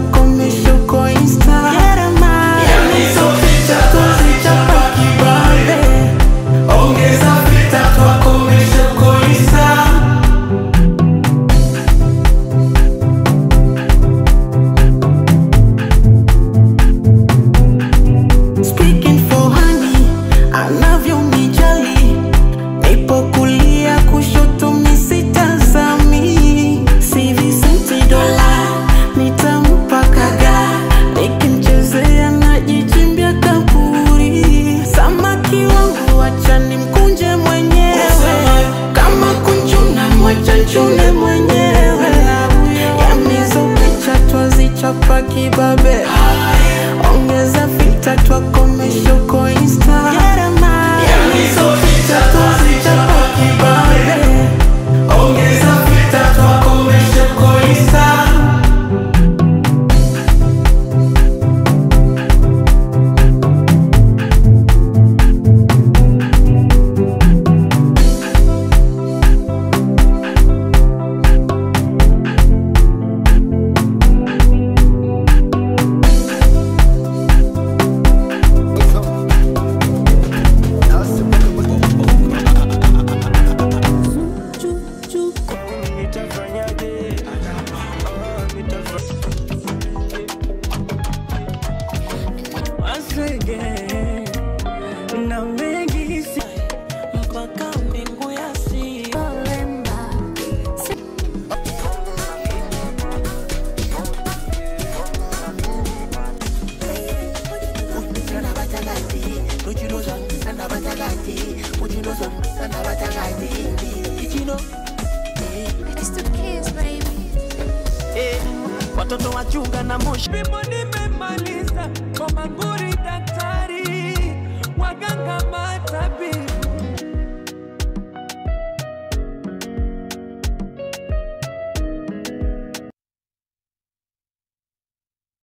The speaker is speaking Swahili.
twakomesha uko Insta. Yani so picha tuzichapa kibabe. Ongeza filter twakomesha uko Insta. Speaking for honey, I love you mijali. Nipo kulia kushoto misitazami. Si Vicente dola, nitampa kaga. Nikimchezea najichimbia kaburi. Samaki wangu wacha nimkunje mwenyewe. Kama kunjuna mwacha nchune mwenyewe. Yamizo picha twazichapa kibabe. Ongeza filter twakomesha uko Insta. Yamizo picha twazichapa kibabe. Ongeza filter twakomesha uko Insta. Na mengi si mpaka mbingu ya si watoto wachunga na moshi. Bimo nimemaliza kwa manguri daktari, waganga matabi